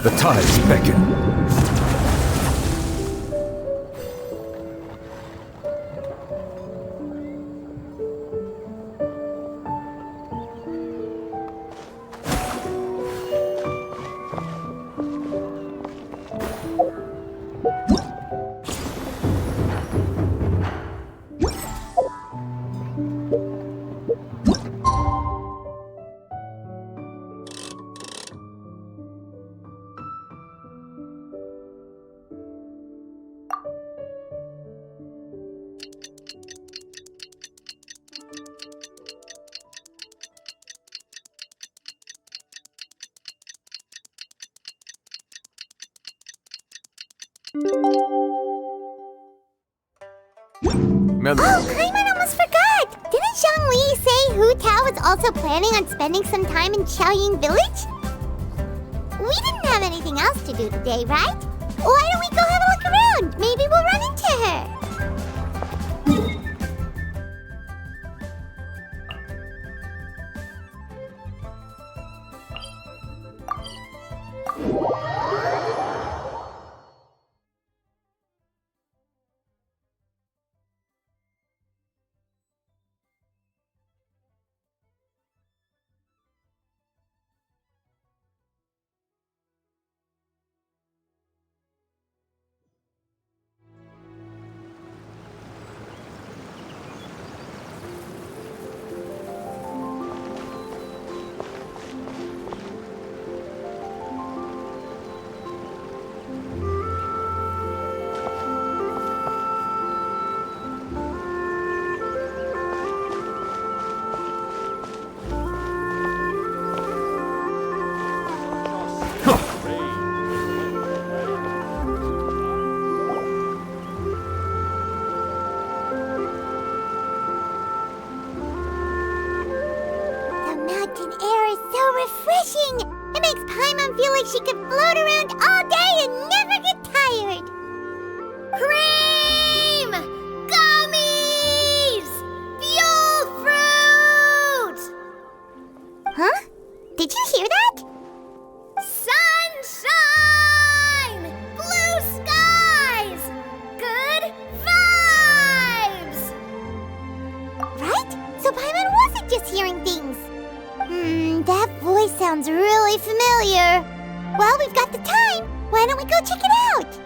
The tides beckon. Oh, Paimon almost forgot! Didn't Zhongli say Hu Tao was also planning on spending some time in Xiaoying Village? We didn't have anything else to do today, right? Why don't we go have a look around? Maybe we'll run into her. Refreshing! It makes Paimon feel like she could float around all day and never get tired. Cream! Gummies! Fuel fruit! Huh? Did you hear that? Sunshine! Blue skies! Good vibes! Right? So Paimon wasn't just hearing things. That voice sounds really familiar. Well, we've got the time. Why don't we go check it out?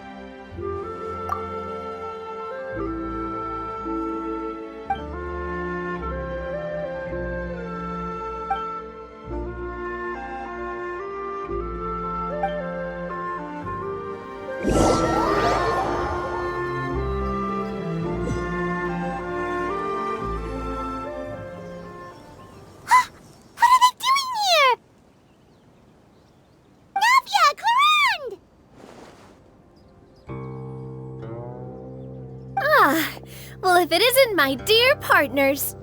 Well, if it isn't my dear partners.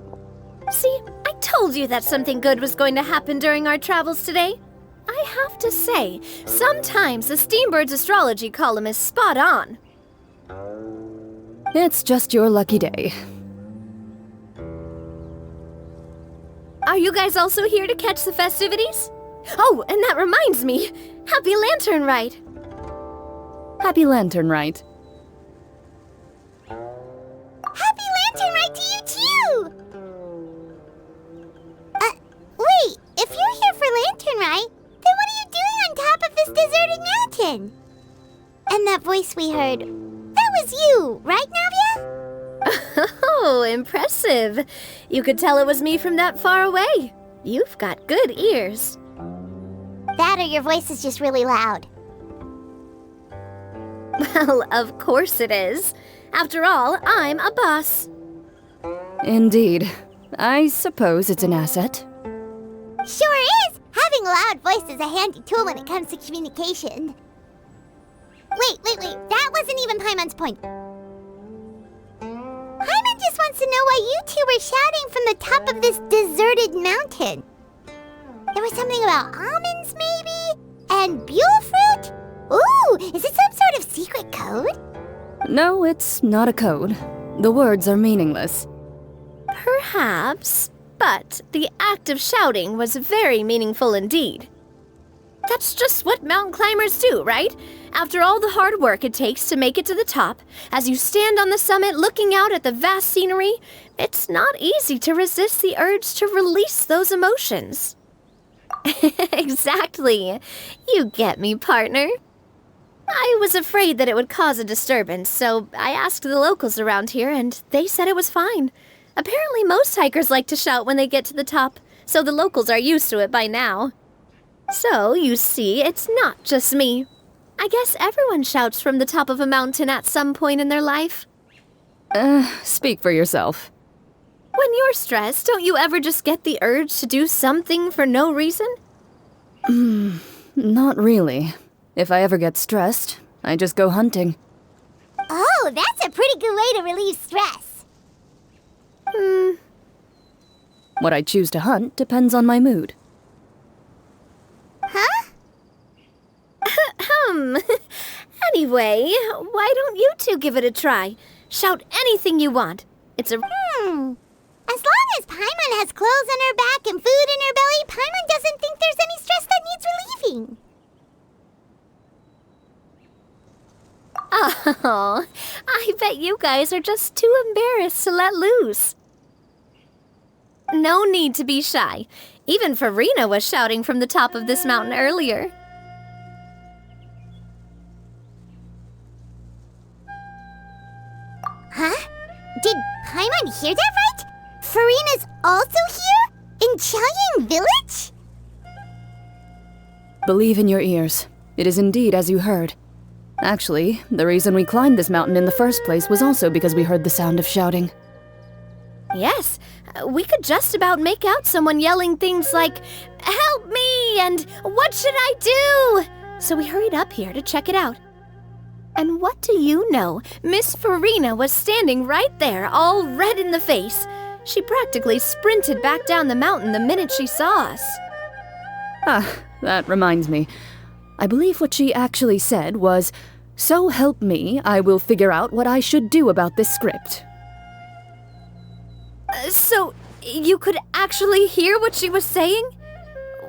See, I told you that something good was going to happen during our travels today. I have to say, sometimes the Steambird's astrology column is spot on. It's just your lucky day. Are you guys also here to catch the festivities? Oh, and that reminds me, Happy Lantern Rite! Happy Lantern Rite. Happy Lantern Rite to you too! Wait, if you're here for Lantern Rite, then what are you doing on top of this deserted mountain? And that voice we heard, that was you, right, Navia? Oh, impressive. You could tell it was me from that far away. You've got good ears. That or your voice is just really loud. Well, of course it is. After all, I'm a boss. Indeed. I suppose it's an asset. Sure is! Having a loud voice is a handy tool when it comes to communication. Wait. That wasn't even Paimon's point. Paimon just wants to know why you two were shouting from the top of this deserted mountain. There was something about almonds, maybe? And buell fruit? Ooh, is it some sort of secret code? No, it's not a code. The words are meaningless. Perhaps, but the act of shouting was very meaningful indeed. That's just what mountain climbers do, right? After all the hard work it takes to make it to the top, as you stand on the summit looking out at the vast scenery, it's not easy to resist the urge to release those emotions. Exactly. You get me, partner. I was afraid that it would cause a disturbance, so I asked the locals around here, and they said it was fine. Apparently most hikers like to shout when they get to the top, so the locals are used to it by now. So, you see, it's not just me. I guess everyone shouts from the top of a mountain at some point in their life. Speak for yourself. When you're stressed, don't you ever just get the urge to do something for no reason? Not really. If I ever get stressed, I just go hunting. Oh, that's a pretty good way to relieve stress. What I choose to hunt depends on my mood. Huh? Anyway, why don't you two give it a try? Shout anything you want. It's a... As long as Paimon has clothes on her back and food in her belly, Paimon doesn't think there's any stress that needs relieving. Oh, I bet you guys are just too embarrassed to let loose. No need to be shy. Even Farina was shouting from the top of this mountain earlier. Huh? Did Paimon hear that right? Farina's also here? In Qiaoying Village? Believe in your ears. It is indeed as you heard. Actually, the reason we climbed this mountain in the first place was also because we heard the sound of shouting. Yes, we could just about make out someone yelling things like, "Help me!" and "What should I do?" So we hurried up here to check it out. And what do you know? Miss Farina was standing right there, all red in the face. She practically sprinted back down the mountain the minute she saw us. That reminds me. I believe what she actually said was, "So help me, I will figure out what I should do about this script." So, you could actually hear what she was saying?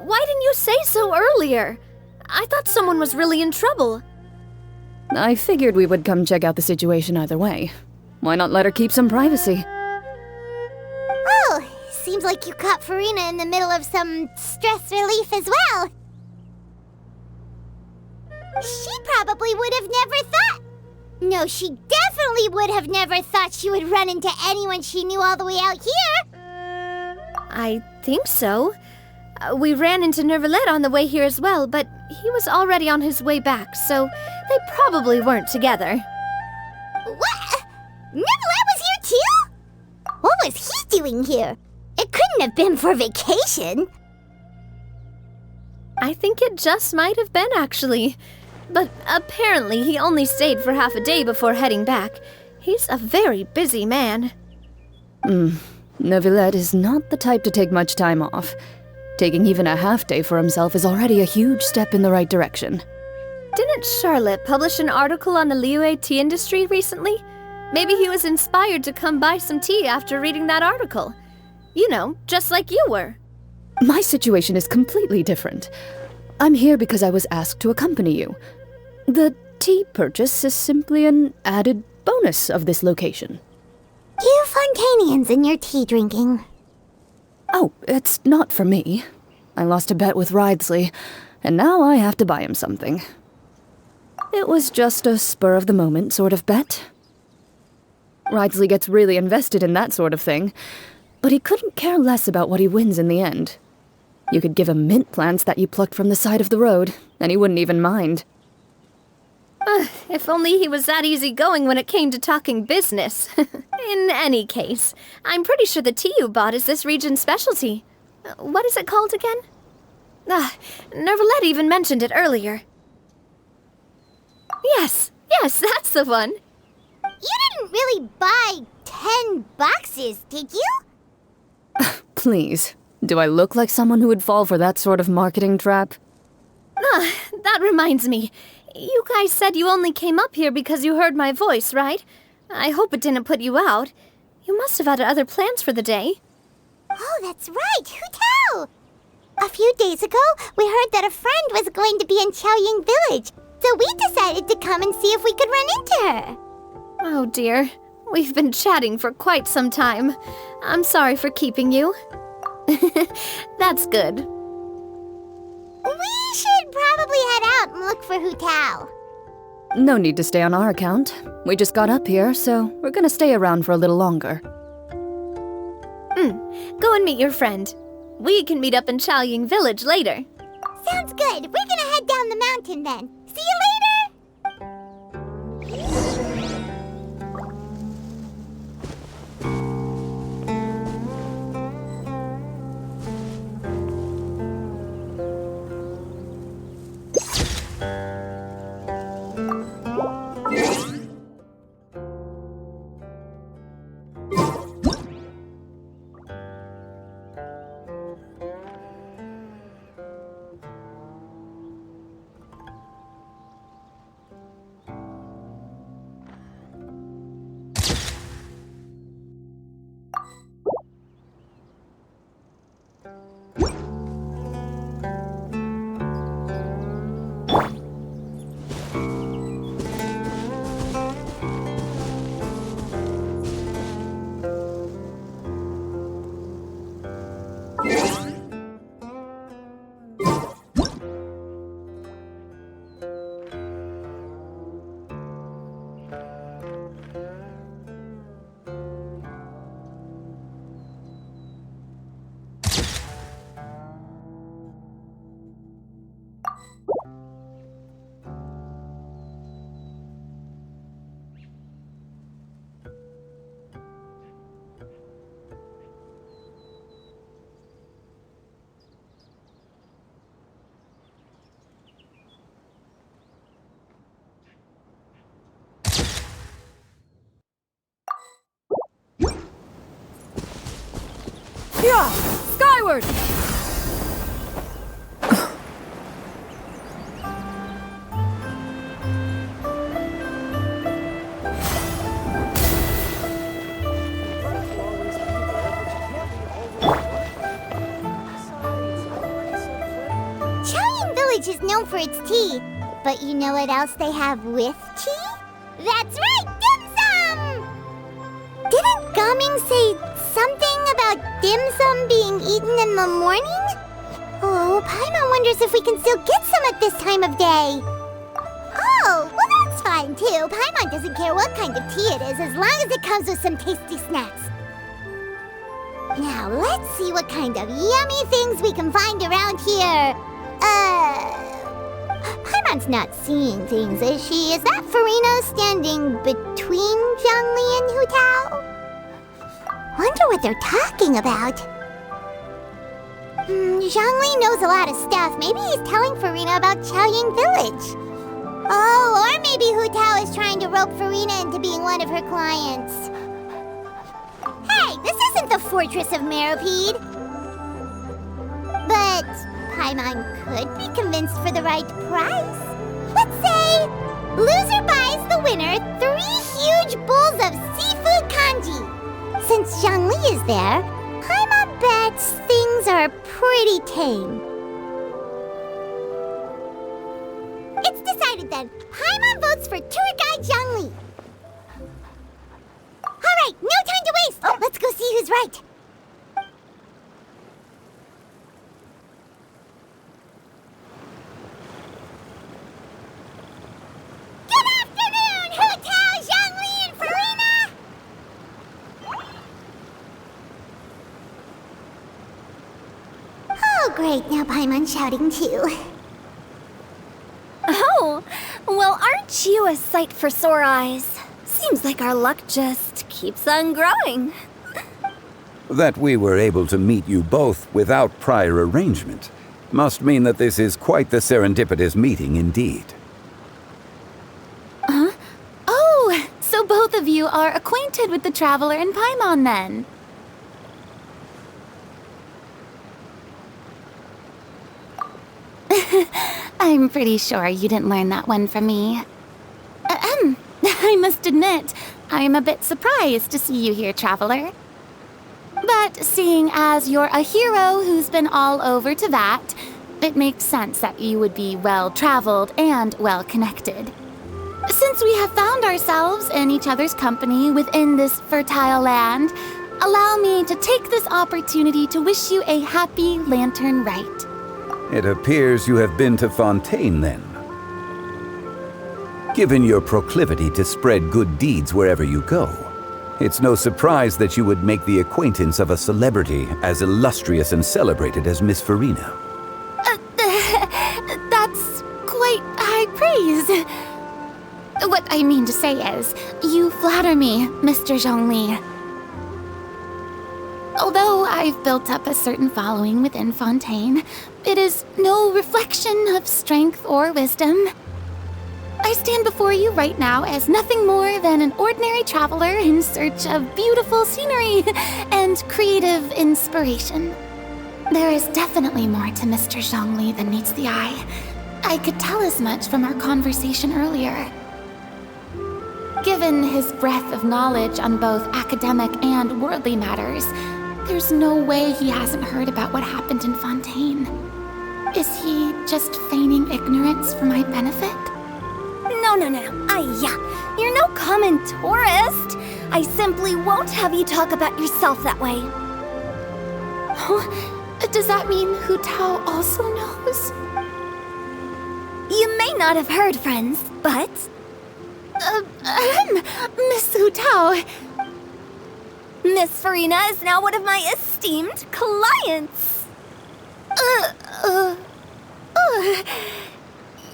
Why didn't you say so earlier? I thought someone was really in trouble. I figured we would come check out the situation either way. Why not let her keep some privacy? Oh, seems like you caught Farina in the middle of some stress relief as well. She probably would have never thought... No, she definitely would have never thought she would run into anyone she knew all the way out here. I think so. We ran into Nervalet on the way here as well, but he was already on his way back, so they probably weren't together. What? Nervalet was here too? What was he doing here? It couldn't have been for vacation. I think it just might have been, actually. But apparently he only stayed for half a day before heading back. He's a very busy man. Neuvillette is not the type to take much time off. Taking even a half day for himself is already a huge step in the right direction. Didn't Charlotte publish an article on the Liyue tea industry recently? Maybe he was inspired to come buy some tea after reading that article. You know, just like you were. My situation is completely different. I'm here because I was asked to accompany you. The tea purchase is simply an added bonus of this location. You Fontanians and your tea drinking. Oh, it's not for me. I lost a bet with Ridesley, and now I have to buy him something. It was just a spur-of-the-moment sort of bet. Ridesley gets really invested in that sort of thing, but he couldn't care less about what he wins in the end. You could give him mint plants that you plucked from the side of the road, and he wouldn't even mind. If only he was that easygoing when it came to talking business. In any case, I'm pretty sure the tea you bought is this region's specialty. What is it called again? Nervalette even mentioned it earlier. Yes, that's the one. You didn't really buy 10 boxes, did you? Please, do I look like someone who would fall for that sort of marketing trap? That reminds me. You guys said you only came up here because you heard my voice, right? I hope it didn't put you out. You must have had other plans for the day. Oh, that's right. Who tell? A few days ago, we heard that a friend was going to be in Qiaoying Village, so we decided to come and see if we could run into her. Oh dear. We've been chatting for quite some time. I'm sorry for keeping you. That's good. We should probably head out and look for Hu Tao. No need to stay on our account. We just got up here, so we're gonna stay around for a little longer. Go and meet your friend. We can meet up in Qiaoying Village later. Sounds good. We're gonna head down the mountain then. See you later! Yeah! Skyward! Qiaoying Village is known for its tea, but you know what else they have with tea? That's right, dim sum! Didn't Gaming say something about dim sum being eaten in the morning? Oh, Paimon wonders if we can still get some at this time of day. Oh, well that's fine too. Paimon doesn't care what kind of tea it is as long as it comes with some tasty snacks. Now let's see what kind of yummy things we can find around here. Paimon's not seeing things, is she? Is that Farina standing between Zhangli and Hu Tao? Wonder what they're talking about. Zhangli knows a lot of stuff. Maybe he's telling Farina about Qiaoying Village. Oh, or maybe Hu Tao is trying to rope Farina into being one of her clients. Hey, this isn't the Fortress of Meropide. But Paimon could be convinced for the right price. Let's say loser buys the winner 3 huge bowls of seafood kanji. Since Zhangli is there, Paimon bets things are pretty tame. It's decided then. Paimon votes for tour guide Zhangli. All right, no time to waste. Let's go see who's right. Good afternoon, Hu Tao, Zhangli, and Farina. Oh, great. Now Paimon's shouting too. Oh, well, Well, aren't you a sight for sore eyes? Seems like our luck just keeps on growing. That we were able to meet you both without prior arrangement must mean that this is quite the serendipitous meeting indeed. Oh, so both of you are acquainted with the Traveler in Paimon then? I'm pretty sure you didn't learn that one from me. I must admit, I'm a bit surprised to see you here, Traveler. But seeing as you're a hero who's been all over Teyvat, it makes sense that you would be well-traveled and well-connected. Since we have found ourselves in each other's company within this fertile land, allow me to take this opportunity to wish you a happy Lantern Rite. It appears you have been to Fontaine then. Given your proclivity to spread good deeds wherever you go, it's no surprise that you would make the acquaintance of a celebrity as illustrious and celebrated as Miss Farina. That's quite high praise. What I mean to say is, you flatter me, Mr. Zhongli. Although I've built up a certain following within Fontaine, it is no reflection of strength or wisdom. I stand before you right now as nothing more than an ordinary traveler in search of beautiful scenery and creative inspiration. There is definitely more to Mr. Zhongli than meets the eye. I could tell as much from our conversation earlier. Given his breadth of knowledge on both academic and worldly matters, there's no way he hasn't heard about what happened in Fontaine. Is he just feigning ignorance for my benefit? No. You're no common tourist. I simply won't have you talk about yourself that way. Does that mean Hu Tao also knows? You may not have heard, friends, but... Miss Hu Tao. Miss Farina is now one of my esteemed clients.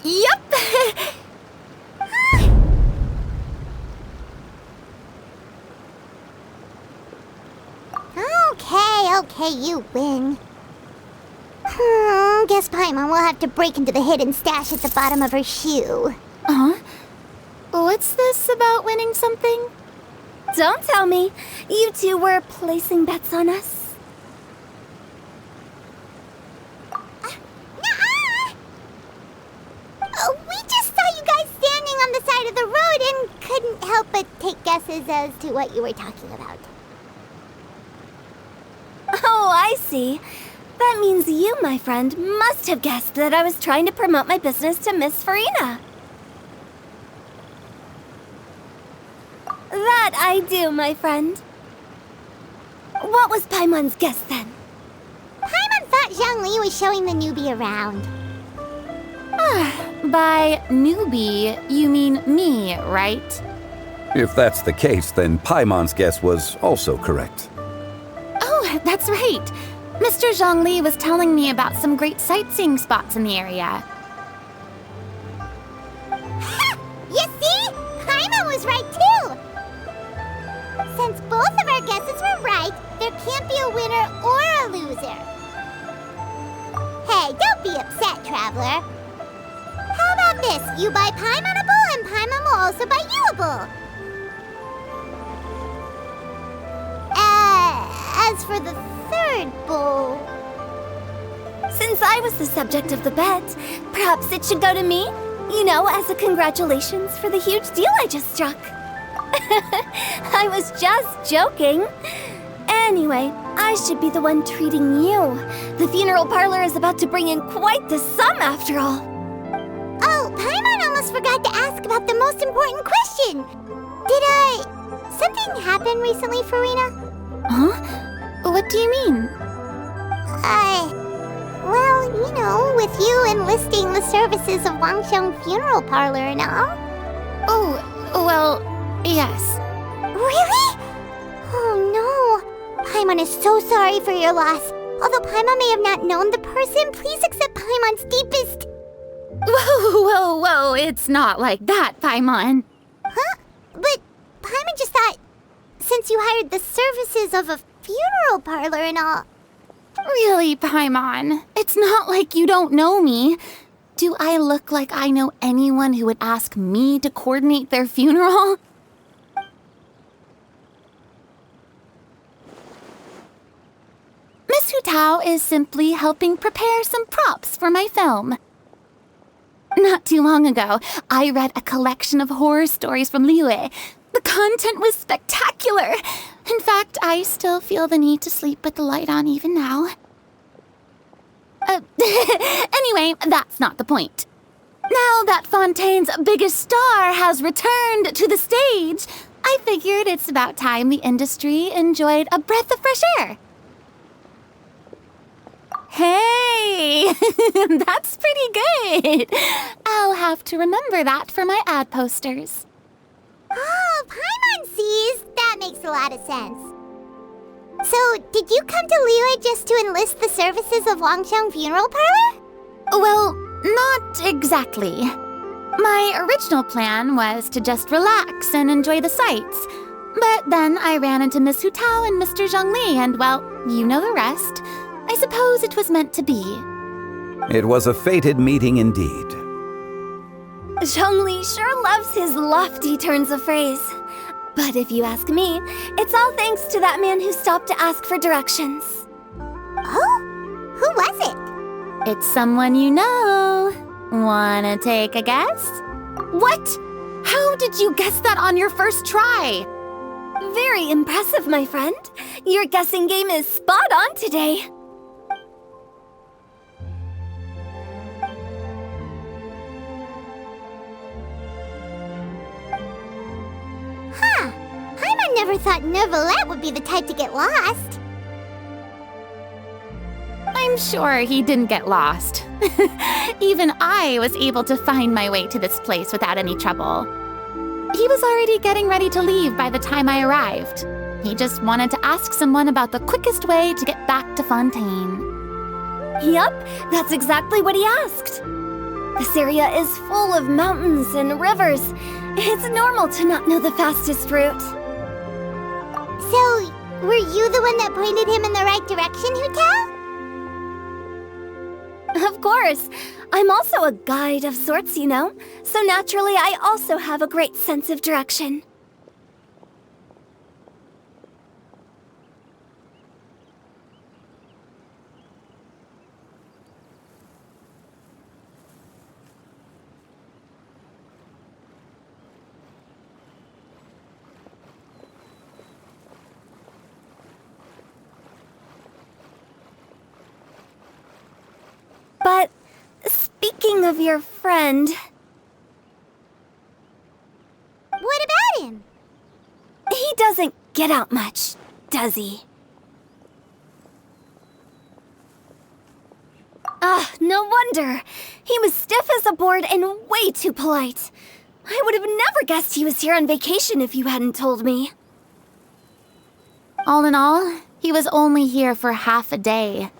Yup. Okay, you win. Guess Paimon will have to break into the hidden stash at the bottom of her shoe. What's this about winning something? Don't tell me. You two were placing bets on us. Nuh-uh! We just saw you guys standing on the side of the road and couldn't help but take guesses as to what you were talking about. Oh, I see. That means you, my friend, must have guessed that I was trying to promote my business to Miss Farina. That I do, my friend. What was Paimon's guess then? Paimon thought Zhongli was showing the newbie around. By newbie, you mean me, right? If that's the case, then Paimon's guess was also correct. Oh, that's right. Mr. Zhongli was telling me about some great sightseeing spots in the area. Ha! You see? Paimon was right too! Since both of our guesses were right, there can't be a winner or a loser. Hey, don't be upset, Traveler. How about this? You buy Paimon a bowl and Paimon will also buy you a bowl. As for the third bowl... Since I was the subject of the bet, perhaps it should go to me? You know, as a congratulations for the huge deal I just struck. I was just joking. Anyway, I should be the one treating you. The funeral parlor is about to bring in quite the sum after all. Oh, Paimon almost forgot to ask about the most important question. Something happen recently, Farina? Huh? What do you mean? Well, you know, with you enlisting the services of Wangsheng Funeral Parlor and all. Oh, well, yes. Really? Oh no. Paimon is so sorry for your loss. Although Paimon may have not known the person, please accept Paimon's deepest... Whoa! Whoa, it's not like that, Paimon. Huh? But Paimon just thought, since you hired the services of a funeral parlor and all... Really, Paimon, it's not like you don't know me. Do I look like I know anyone who would ask me to coordinate their funeral? Miss Hu Tao is simply helping prepare some props for my film. Not too long ago, I read a collection of horror stories from Liyue. The content was spectacular. In fact, I still feel the need to sleep with the light on even now. Anyway, that's not the point. Now that Fontaine's biggest star has returned to the stage, I figured it's about time the industry enjoyed a breath of fresh air. Hey, that's pretty good. I'll have to remember that for my ad posters. Oh, Paimon sees. That makes a lot of sense. So, did you come to Liyue just to enlist the services of Longxiang Funeral Parlor? Well, not exactly. My original plan was to just relax and enjoy the sights. But then I ran into Miss Hu Tao and Mr. Zhongli, and well, you know the rest. I suppose it was meant to be. It was a fated meeting indeed. Zhongli sure loves his lofty turns of phrase. But if you ask me, it's all thanks to that man who stopped to ask for directions. Oh? Who was it? It's someone you know. Wanna take a guess? What? How did you guess that on your first try? Very impressive, my friend. Your guessing game is spot on today. Huh. Paimon never thought Neuvillette would be the type to get lost. I'm sure he didn't get lost. Even I was able to find my way to this place without any trouble. He was already getting ready to leave by the time I arrived. He just wanted to ask someone about the quickest way to get back to Fontaine. Yup, that's exactly what he asked. This area is full of mountains and rivers. It's normal to not know the fastest route. So, were you the one that pointed him in the right direction, Hu Tao? Of course. I'm also a guide of sorts, you know. So naturally, I also have a great sense of direction. But speaking of your friend... What about him? He doesn't get out much, does he? Ah, no wonder. He was stiff as a board and way too polite. I would have never guessed he was here on vacation if you hadn't told me. All in all, he was only here for half a day.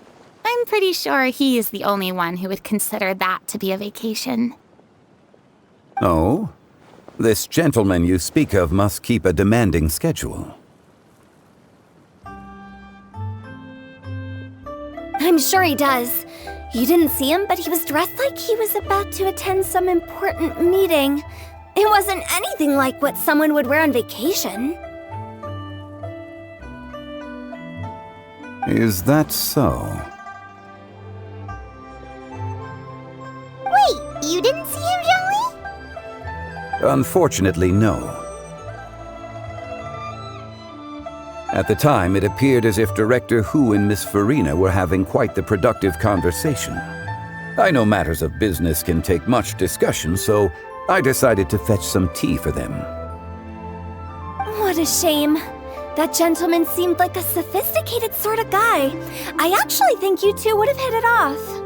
I'm pretty sure he is the only one who would consider that to be a vacation. Oh? This gentleman you speak of must keep a demanding schedule. I'm sure he does. You didn't see him, but he was dressed like he was about to attend some important meeting. It wasn't anything like what someone would wear on vacation. Is that so? Wait, you didn't see him, Zhongli? Unfortunately, no. At the time, it appeared as if Director Hu and Miss Farina were having quite the productive conversation. I know matters of business can take much discussion, so I decided to fetch some tea for them. What a shame. That gentleman seemed like a sophisticated sort of guy. I actually think you two would have hit it off.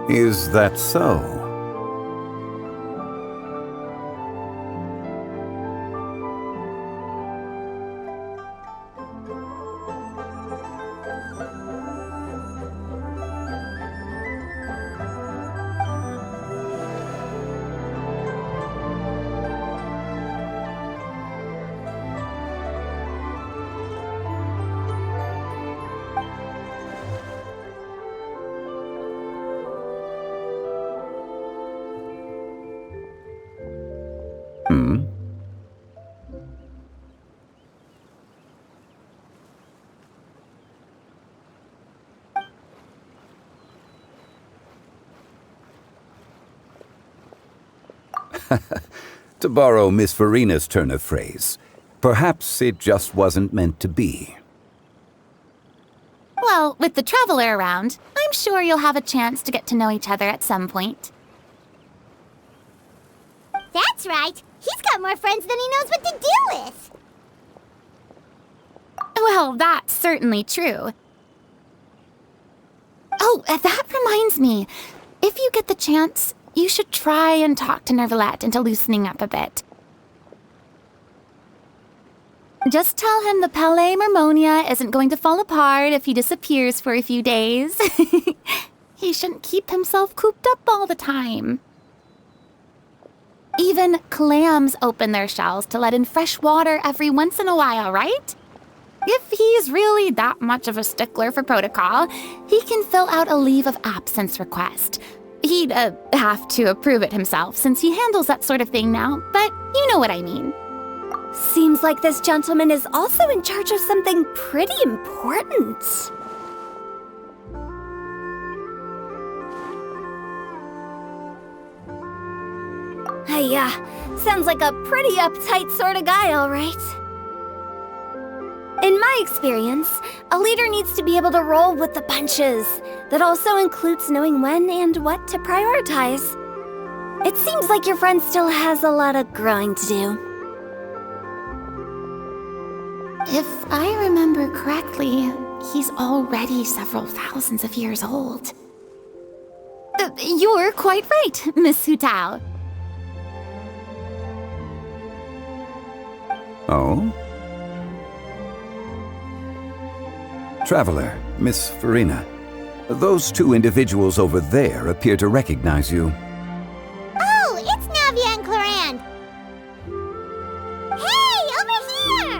Is that so? To borrow Miss Farina's turn of phrase, perhaps it just wasn't meant to be. Well, with the traveler around, I'm sure you'll have a chance to get to know each other at some point. That's right. He's got more friends than he knows what to do with. Well, that's certainly true. Oh, that reminds me. If you get the chance, you should try and talk to Nervalette into loosening up a bit. Just tell him the Palais Mermonia isn't going to fall apart if he disappears for a few days. He shouldn't keep himself cooped up all the time. Even clams open their shells to let in fresh water every once in a while, right? If he's really that much of a stickler for protocol, he can fill out a leave of absence request. He'd have to approve it himself since he handles that sort of thing now, but you know what I mean. Seems like this gentleman is also in charge of something pretty important. Yeah, sounds like a pretty uptight sort of guy, all right. In my experience, a leader needs to be able to roll with the punches. That also includes knowing when and what to prioritize. It seems like your friend still has a lot of growing to do. If I remember correctly, he's already several thousands of years old. You're quite right, Miss Hutao. Oh? Traveler, Miss Farina, those two individuals over there appear to recognize you. Oh, it's Navia and Clorand. Hey, over here!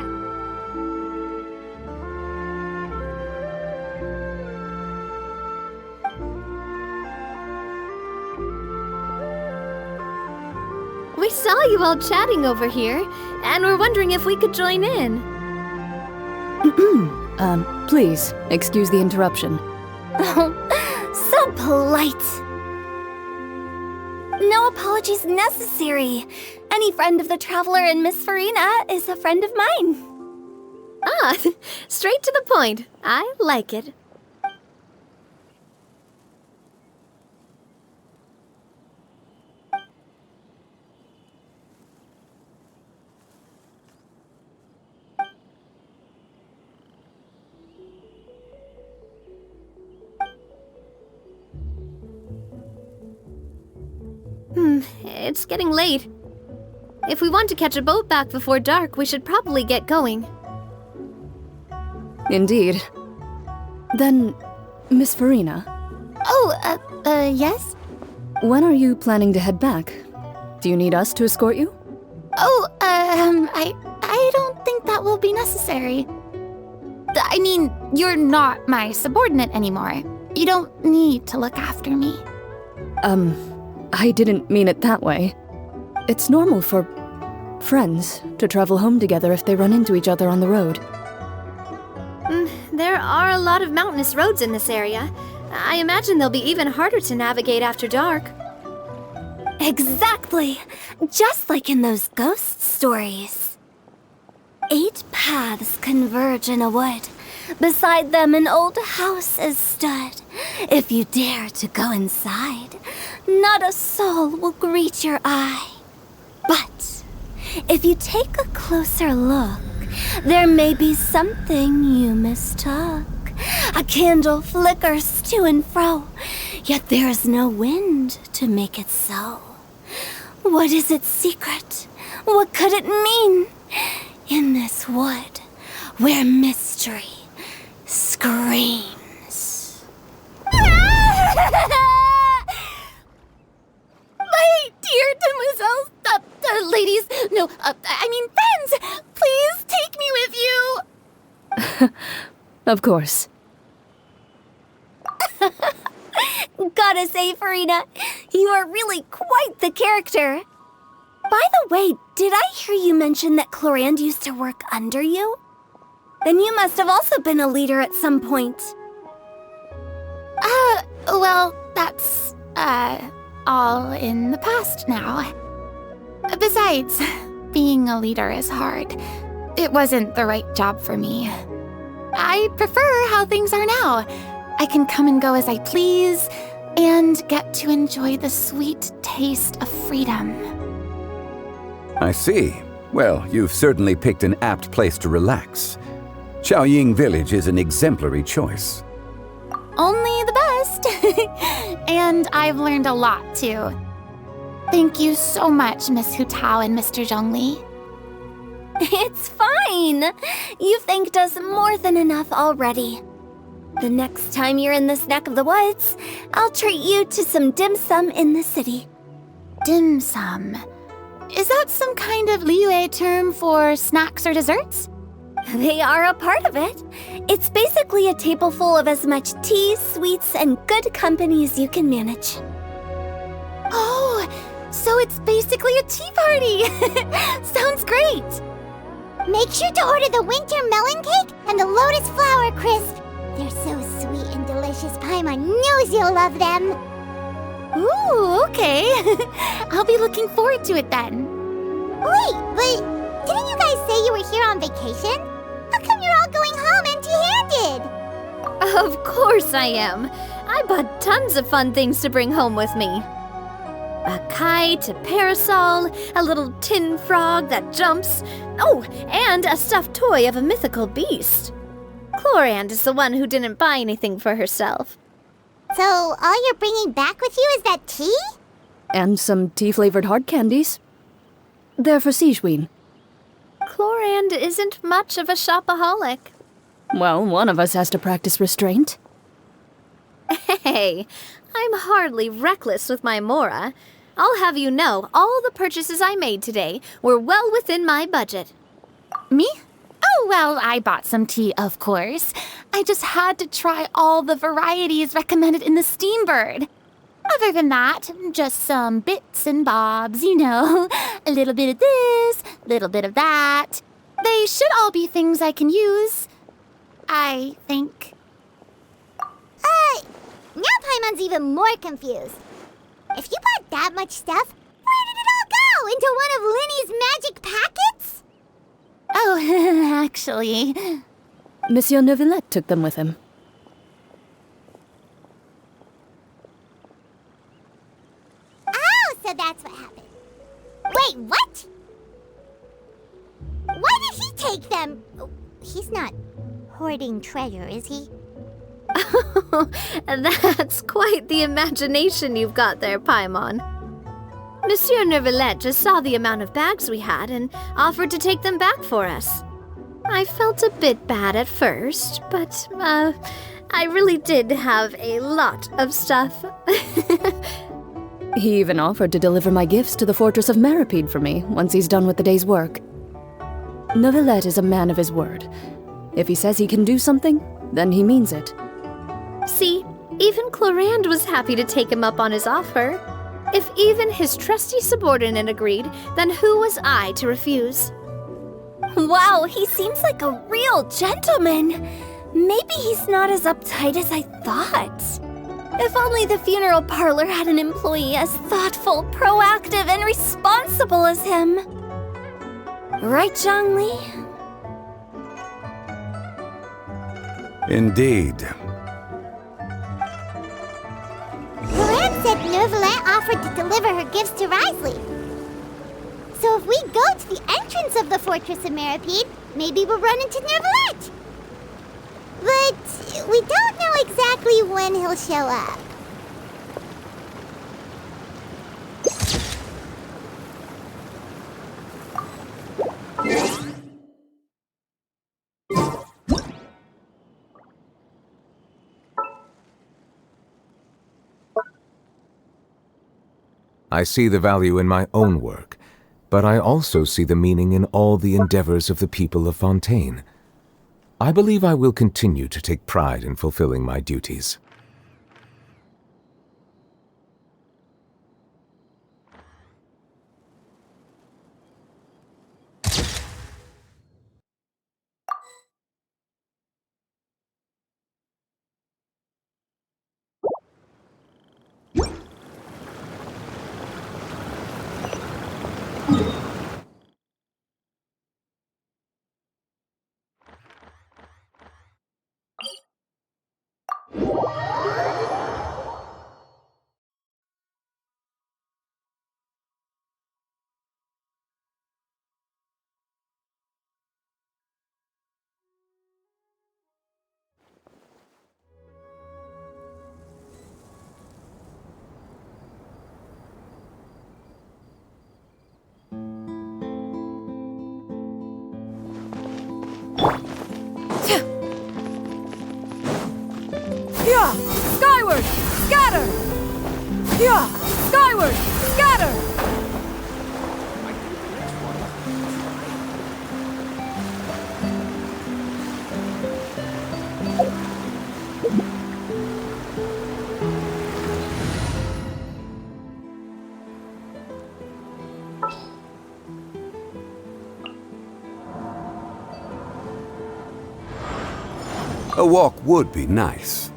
We saw you all chatting over here, and we're wondering if we could join in. Please, excuse the interruption. So polite. No apologies necessary. Any friend of the Traveler and Miss Farina is a friend of mine. Ah, straight to the point. I like it. It's getting late. If we want to catch a boat back before dark, we should probably get going. Indeed. Then, Miss Farina, Oh, yes? when are you planning to head back? Do you need us to escort you? Oh, I don't think that will be necessary. I mean, you're not my subordinate anymore. You don't need to look after me. I didn't mean it that way. It's normal for friends to travel home together if they run into each other on the road. There are a lot of mountainous roads in this area. I imagine they'll be even harder to navigate after dark. Exactly! Just like in those ghost stories. 8 paths converge in a wood. Beside them an old house is stood. If you dare to go inside, not a soul will greet your eye. But if you take a closer look, there may be something you mistook. A candle flickers to and fro, yet there is no wind to make it so. What is its secret? What could it mean? In this wood, where mystery screams. My dear demoiselles, ladies, no, I mean friends, please take me with you. Of course. Gotta say, Farina, you are really quite the character. By the way, did I hear you mention that Clorand used to work under you? Then you must have also been a leader at some point. Well, that's, all in the past now. Besides, being a leader is hard. It wasn't the right job for me. I prefer how things are now. I can come and go as I please, and get to enjoy the sweet taste of freedom. I see. Well, you've certainly picked an apt place to relax. Xiaoying Village is an exemplary choice. Only the best. And I've learned a lot, too. Thank you so much, Miss Hu Tao and Mr. Zhongli. It's fine. You've thanked us more than enough already. The next time you're in this neck of the woods, I'll treat you to some dim sum in the city. Dim sum. Is that some kind of Liyue term for snacks or desserts? They are a part of it. It's basically a table full of as much tea, sweets, and good company as you can manage. Oh, so it's basically a tea party. Sounds great. Make sure to order the winter melon cake and the lotus flower crisp. They're so sweet and delicious. Paimon knows you'll love them. Ooh, okay. I'll be looking forward to it then. Wait, but didn't you guys say you were here on vacation? How come you're all going home empty-handed? Of course I am. I bought tons of fun things to bring home with me. A kite, a parasol, a little tin frog that jumps. Oh, and a stuffed toy of a mythical beast. Chlorand is the one who didn't buy anything for herself. So all you're bringing back with you is that tea? And some tea-flavored hard candies. They're for Sigewin. Chlorand isn't much of a shopaholic. Well, one of us has to practice restraint. Hey, I'm hardly reckless with my Mora. I'll have you know, all the purchases I made today were well within my budget. Me? Oh, well, I bought some tea, of course. I just had to try all the varieties recommended in the Steambird. Other than that, just some bits and bobs, you know. A little bit of this, a little bit of that. They should all be things I can use, I think. Now Paimon's even more confused. If you bought that much stuff, where did it all go? Into one of Linny's magic packets? Oh, actually... Monsieur Neuvillette took them with him. Oh, so that's what happened. Wait, what? Why did he take them? He's not hoarding treasure, is he? That's quite the imagination you've got there, Paimon. Monsieur Neuvillette just saw the amount of bags we had and offered to take them back for us. I felt a bit bad at first, but, I really did have a lot of stuff. He even offered to deliver my gifts to the Fortress of Meripede for me once he's done with the day's work. Neuvillette is a man of his word. If he says he can do something, then he means it. See, even Chlorand was happy to take him up on his offer. If even his trusty subordinate agreed, then who was I to refuse? Wow, he seems like a real gentleman. Maybe he's not as uptight as I thought. If only the funeral parlor had an employee as thoughtful, proactive, and responsible as him. Right, Zhongli? Indeed. Chlorand said Neuvillette offered to deliver her gifts to Risley. So if we go to the entrance of the Fortress of Meripede, maybe we'll run into Neuvillette. But we don't know exactly when he'll show up. I see the value in my own work, but I also see the meaning in all the endeavors of the people of Fontaine. I believe I will continue to take pride in fulfilling my duties. Skyward! Scatter! Yeah! Skyward! Scatter! A walk would be nice.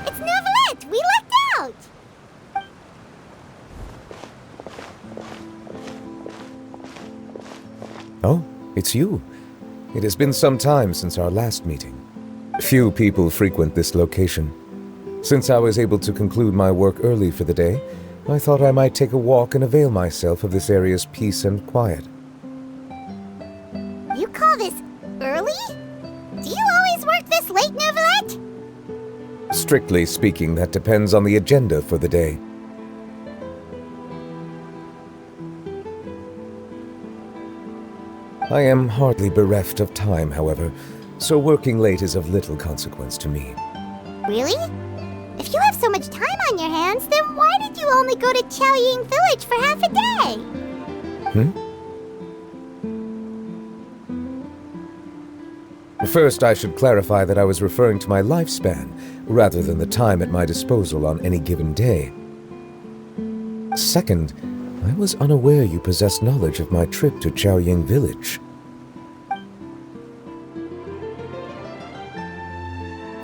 It's Neverett! We lucked out! Oh, it's you. It has been some time since our last meeting. Few people frequent this location. Since I was able to conclude my work early for the day, I thought I might take a walk and avail myself of this area's peace and quiet. You call this early? Do you always work this late, Neverett? Strictly speaking, that depends on the agenda for the day. I am hardly bereft of time, however, so working late is of little consequence to me. Really? If you have so much time on your hands, then why did you only go to Chaoying Village for half a day? First, I should clarify that I was referring to my lifespan, rather than the time at my disposal on any given day. Second, I was unaware you possessed knowledge of my trip to Chaoying Village.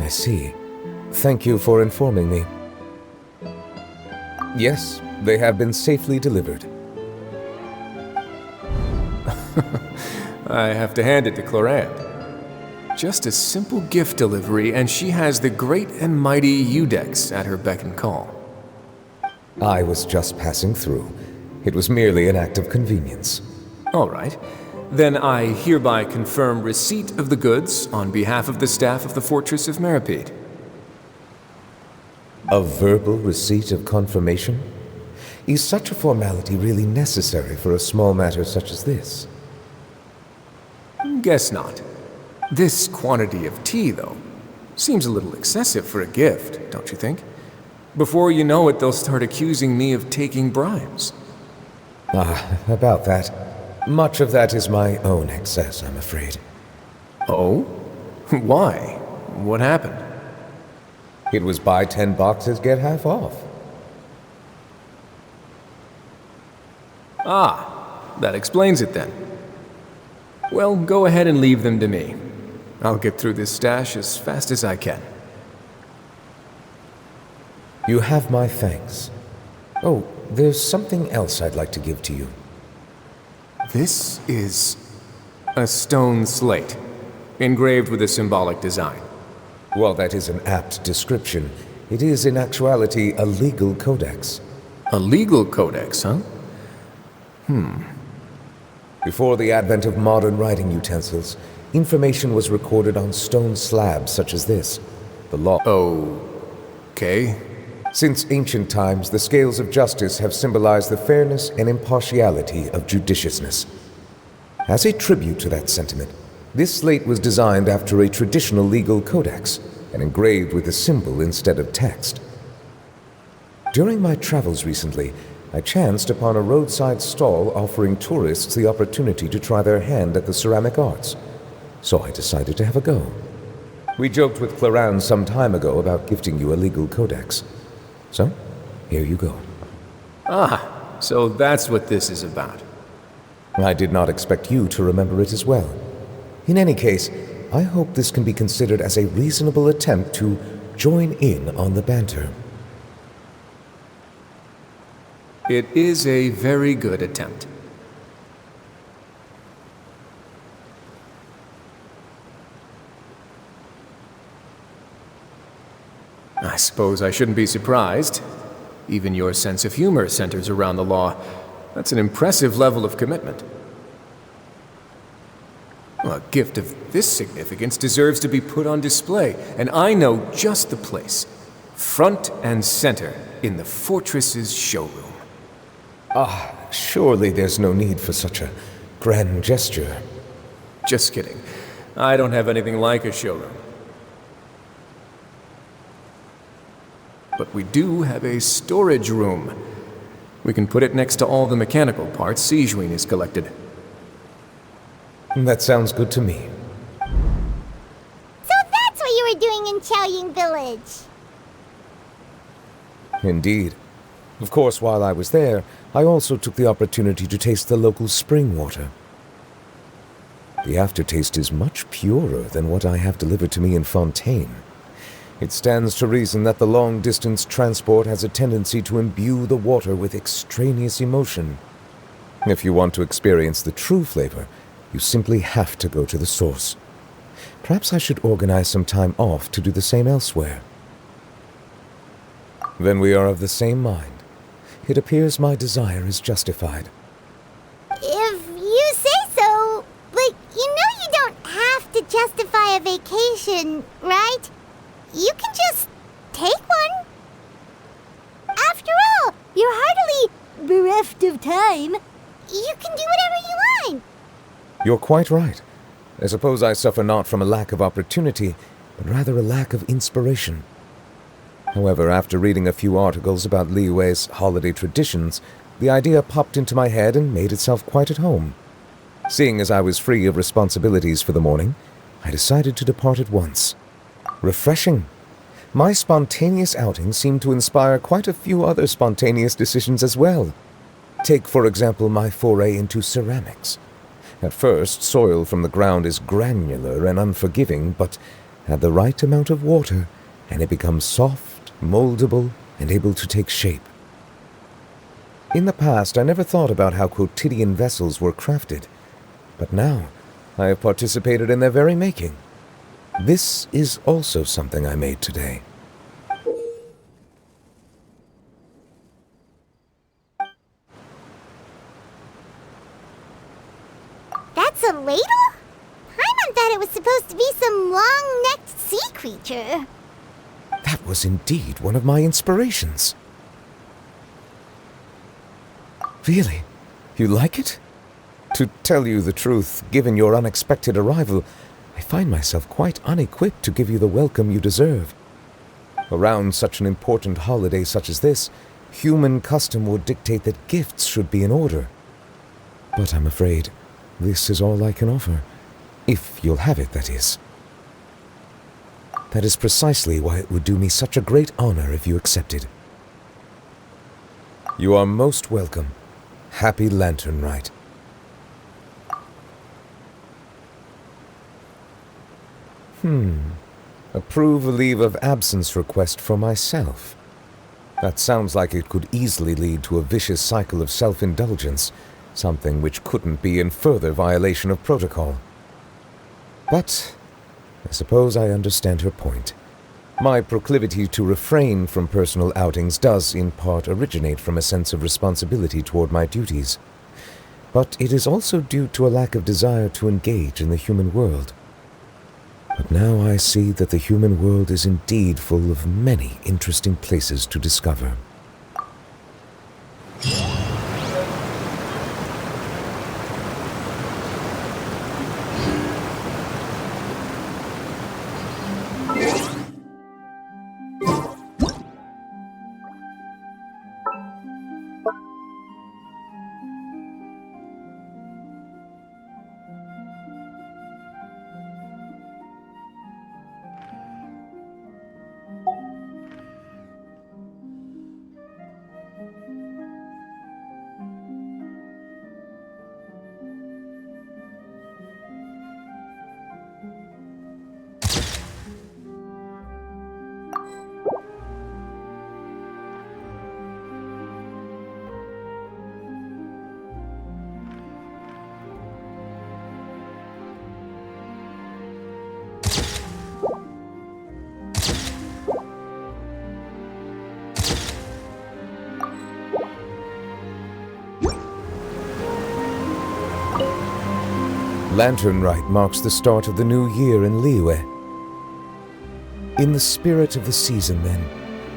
I see. Thank you for informing me. Yes, they have been safely delivered. I have to hand it to Clorande. Just a simple gift delivery, and she has the great and mighty Udex at her beck and call. I was just passing through. It was merely an act of convenience. All right. Then I hereby confirm receipt of the goods on behalf of the staff of the Fortress of Meripede. A verbal receipt of confirmation? Is such a formality really necessary for a small matter such as this? Guess not. This quantity of tea, though, seems a little excessive for a gift, don't you think? Before you know it, they'll start accusing me of taking bribes. About that. Much of that is my own excess, I'm afraid. Oh? Why? What happened? It was buy 10 boxes, get half off. Ah, that explains it then. Well, go ahead and leave them to me. I'll get through this stash as fast as I can. You have my thanks. Oh, there's something else I'd like to give to you. This is a stone slate, engraved with a symbolic design. While that is an apt description, it is in actuality a legal codex. A legal codex, huh? Before the advent of modern writing utensils, information was recorded on stone slabs such as this. The law. Okay. Since ancient times, the scales of justice have symbolized the fairness and impartiality of judiciousness. As a tribute to that sentiment, this slate was designed after a traditional legal codex and engraved with a symbol instead of text. During my travels recently, I chanced upon a roadside stall offering tourists the opportunity to try their hand at the ceramic arts, so I decided to have a go. We joked with Clorande some time ago about gifting you a legal codex. So, here you go. Ah, so that's what this is about. I did not expect you to remember it as well. In any case, I hope this can be considered as a reasonable attempt to join in on the banter. It is a very good attempt. I suppose I shouldn't be surprised. Even your sense of humor centers around the law. That's an impressive level of commitment. Well, a gift of this significance deserves to be put on display, and I know just the place. Front and center in the Fortress's showroom. Surely there's no need for such a grand gesture. Just kidding. I don't have anything like a showroom. But we do have a storage room. We can put it next to all the mechanical parts Sijuin has collected. That sounds good to me. So that's what you were doing in Qiaoying Village. Indeed. Of course, while I was there, I also took the opportunity to taste the local spring water. The aftertaste is much purer than what I have delivered to me in Fontaine. It stands to reason that the long-distance transport has a tendency to imbue the water with extraneous emotion. If you want to experience the true flavor, you simply have to go to the source. Perhaps I should organize some time off to do the same elsewhere. Then we are of the same mind. It appears my desire is justified. If you say so, but you know you don't have to justify a vacation, right? You can just take one. After all, you're hardly bereft of time. You can do whatever you want. You're quite right. I suppose I suffer not from a lack of opportunity, but rather a lack of inspiration. However, after reading a few articles about Liyue's holiday traditions, the idea popped into my head and made itself quite at home. Seeing as I was free of responsibilities for the morning, I decided to depart at once. Refreshing. My spontaneous outing seemed to inspire quite a few other spontaneous decisions as well. Take, for example, my foray into ceramics. At first, soil from the ground is granular and unforgiving, but add the right amount of water, and it becomes soft, moldable, and able to take shape. In the past, I never thought about how quotidian vessels were crafted, but now I have participated in their very making. This is also something I made today. That's a ladle? Paimon thought it was supposed to be some long-necked sea creature. That was indeed one of my inspirations. Really? You like it? To tell you the truth, given your unexpected arrival, I find myself quite unequipped to give you the welcome you deserve. Around such an important holiday such as this, human custom would dictate that gifts should be in order. But I'm afraid this is all I can offer. If you'll have it, that is. That is precisely why it would do me such a great honor if you accepted. You are most welcome. Happy Lantern Rite. Approve a leave of absence request for myself. That sounds like it could easily lead to a vicious cycle of self-indulgence, something which couldn't be in further violation of protocol. But I suppose I understand her point. My proclivity to refrain from personal outings does in part originate from a sense of responsibility toward my duties. But it is also due to a lack of desire to engage in the human world. But now I see that the human world is indeed full of many interesting places to discover. Lantern Rite marks the start of the new year in Liyue. In the spirit of the season, then,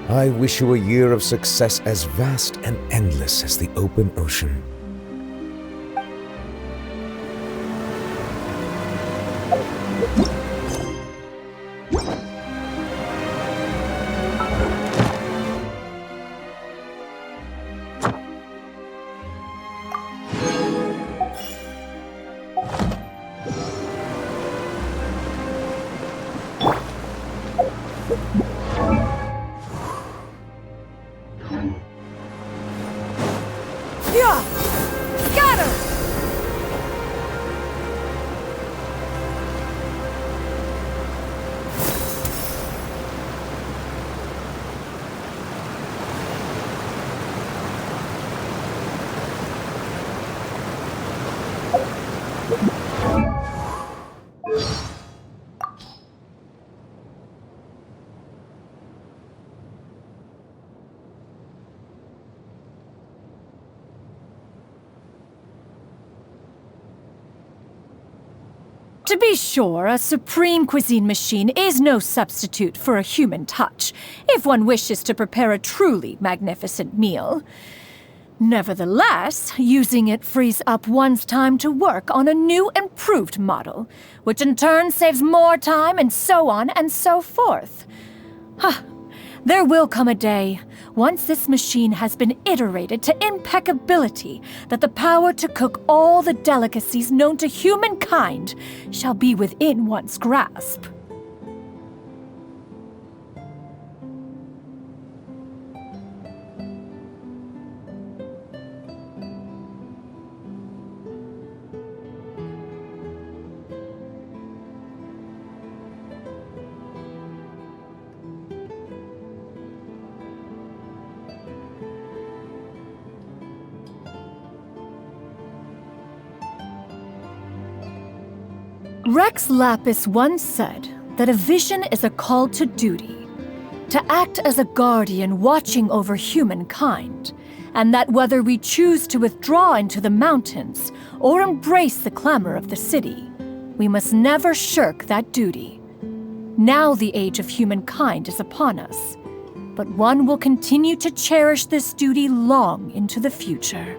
I wish you a year of success as vast and endless as the open ocean. To be sure, a supreme cuisine machine is no substitute for a human touch, if one wishes to prepare a truly magnificent meal. Nevertheless, using it frees up one's time to work on a new improved model, which in turn saves more time and so on and so forth. There will come a day, once this machine has been iterated to impeccability, that the power to cook all the delicacies known to humankind shall be within one's grasp. Rex Lapis once said that a vision is a call to duty, to act as a guardian watching over humankind, and that whether we choose to withdraw into the mountains or embrace the clamor of the city, we must never shirk that duty. Now the age of humankind is upon us, but one will continue to cherish this duty long into the future.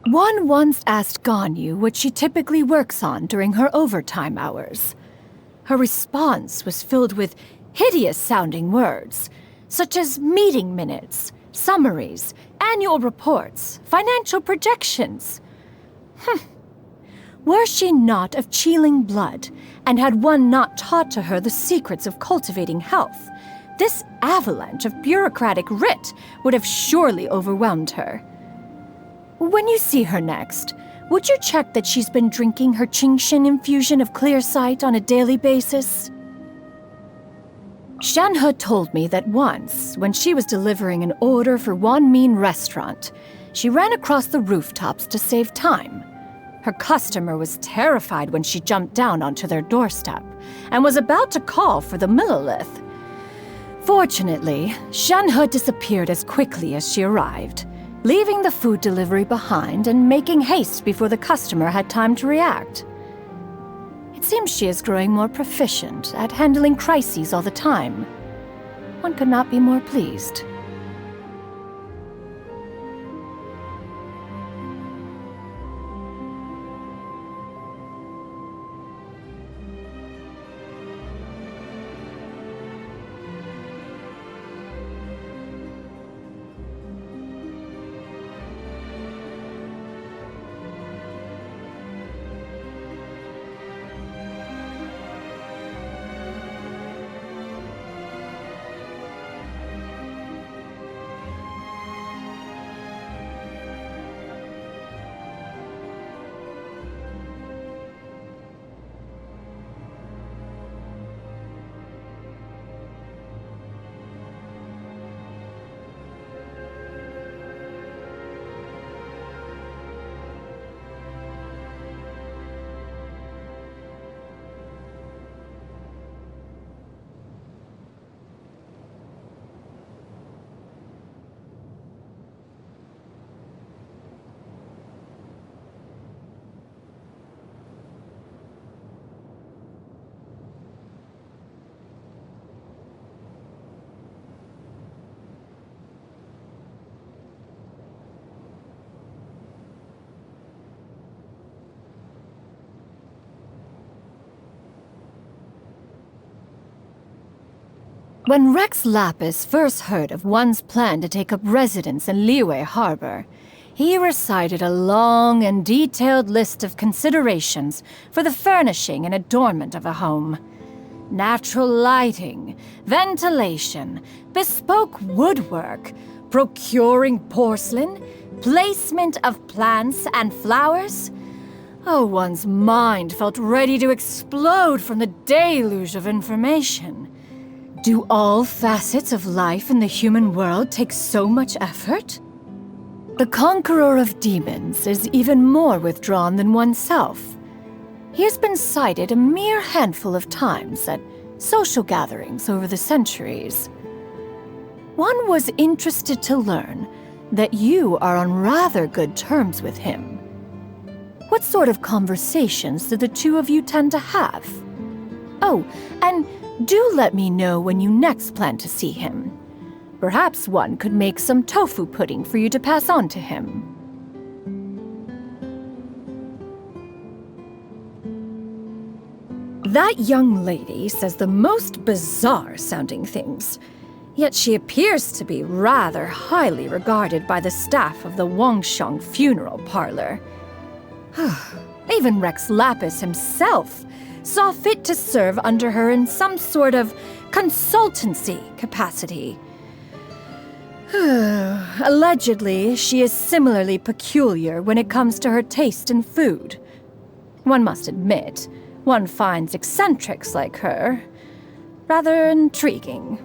One once asked Ganyu what she typically works on during her overtime hours. Her response was filled with hideous-sounding words, such as meeting minutes, summaries, annual reports, financial projections. Were she not of Qiling blood, and had one not taught to her the secrets of cultivating health, this avalanche of bureaucratic writ would have surely overwhelmed her. When you see her next, would you check that she's been drinking her Qingshin infusion of clear sight on a daily basis? Shanhe told me that once, when she was delivering an order for Wanmin restaurant, she ran across the rooftops to save time. Her customer was terrified when she jumped down onto their doorstep and was about to call for the millilith. Fortunately, Shanhe disappeared as quickly as she arrived, leaving the food delivery behind and making haste before the customer had time to react. It seems she is growing more proficient at handling crises all the time. One could not be more pleased. When Rex Lapis first heard of one's plan to take up residence in Liyue Harbor, he recited a long and detailed list of considerations for the furnishing and adornment of a home. Natural lighting, ventilation, bespoke woodwork, procuring porcelain, placement of plants and flowers. Oh, one's mind felt ready to explode from the deluge of information. Do all facets of life in the human world take so much effort? The conqueror of demons is even more withdrawn than oneself. He has been cited a mere handful of times at social gatherings over the centuries. One was interested to learn that you are on rather good terms with him. What sort of conversations do the two of you tend to have? Oh, and do let me know when you next plan to see him. Perhaps one could make some tofu pudding for you to pass on to him. That young lady says the most bizarre-sounding things, yet she appears to be rather highly regarded by the staff of the Wangsheng funeral parlor. Even Rex Lapis himself saw fit to serve under her in some sort of consultancy capacity. Allegedly, she is similarly peculiar when it comes to her taste in food. One must admit, one finds eccentrics like her rather intriguing.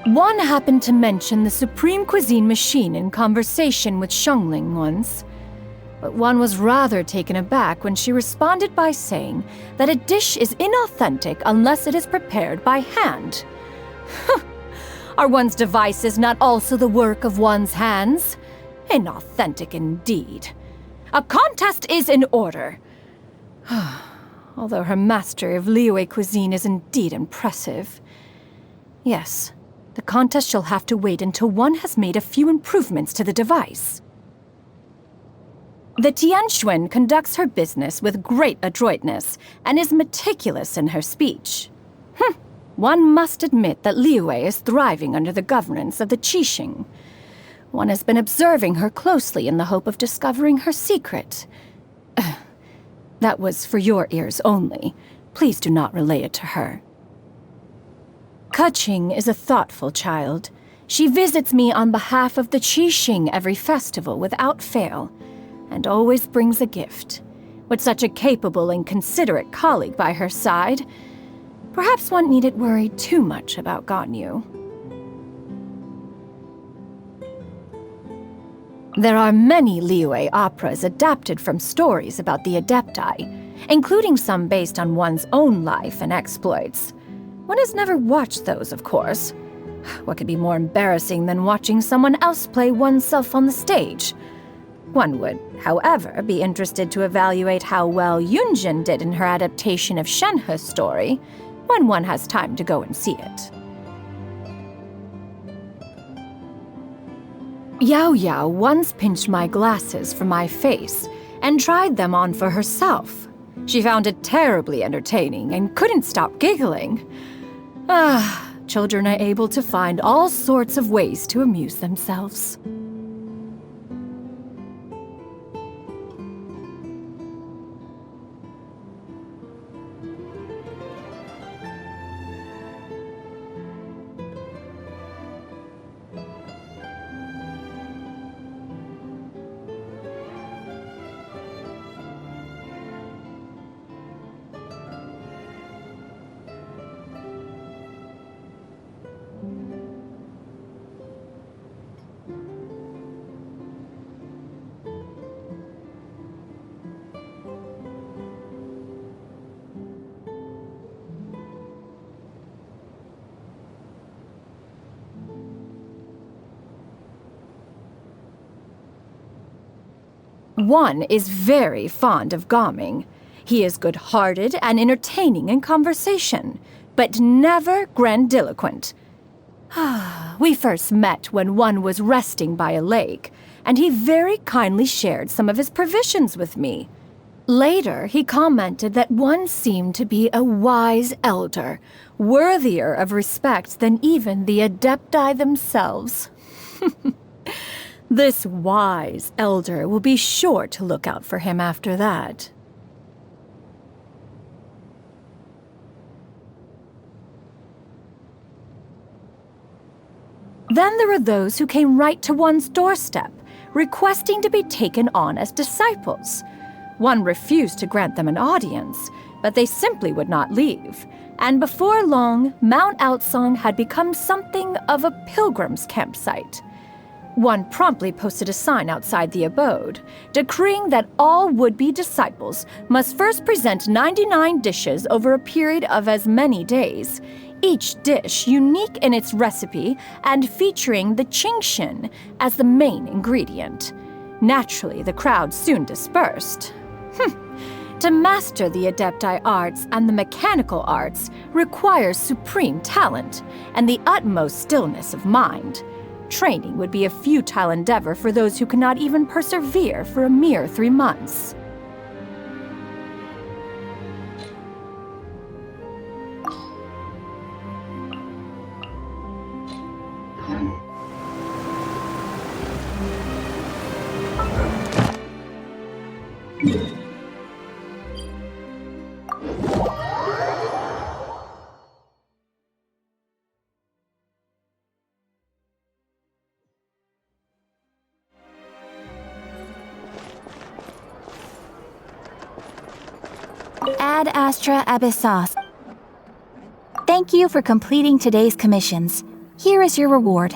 One happened to mention the Supreme Cuisine machine in conversation with Xiangling once, but one was rather taken aback when she responded by saying that a dish is inauthentic unless it is prepared by hand. Are one's devices not also the work of one's hands? Inauthentic indeed. A contest is in order. Although her mastery of Liyue cuisine is indeed impressive. Yes. The contest shall have to wait until one has made a few improvements to the device. The Tianxuan conducts her business with great adroitness and is meticulous in her speech. One must admit that Liyue is thriving under the governance of the Qixing. One has been observing her closely in the hope of discovering her secret. That was for your ears only. Please do not relay it to her. Kaching is a thoughtful child. She visits me on behalf of the Qixing every festival without fail, and always brings a gift. With such a capable and considerate colleague by her side, perhaps one needn't worry too much about Ganyu. There are many Liyue operas adapted from stories about the Adepti, including some based on one's own life and exploits. One has never watched those, of course. What could be more embarrassing than watching someone else play oneself on the stage? One would, however, be interested to evaluate how well Yunjin did in her adaptation of Shenhe's story, when one has time to go and see it. Yao Yao once pinched my glasses from my face and tried them on for herself. She found it terribly entertaining and couldn't stop giggling. Children are able to find all sorts of ways to amuse themselves. One is very fond of Gaming. He is good-hearted and entertaining in conversation, but never grandiloquent. We first met when one was resting by a lake, and he very kindly shared some of his provisions with me. Later, he commented that one seemed to be a wise elder, worthier of respect than even the Adepti themselves. This wise elder will be sure to look out for him after that. Then there are those who came right to one's doorstep, requesting to be taken on as disciples. One refused to grant them an audience, but they simply would not leave. And before long, Mount Outsong had become something of a pilgrim's campsite. One promptly posted a sign outside the abode, decreeing that all would-be disciples must first present 99 dishes over a period of as many days, each dish unique in its recipe and featuring the Qixin as the main ingredient. Naturally, the crowd soon dispersed. To master the Adepti arts and the mechanical arts requires supreme talent and the utmost stillness of mind. Training would be a futile endeavor for those who cannot even persevere for a mere 3 months. Ad Astra Abyssos. Thank you for completing today's commissions. Here is your reward.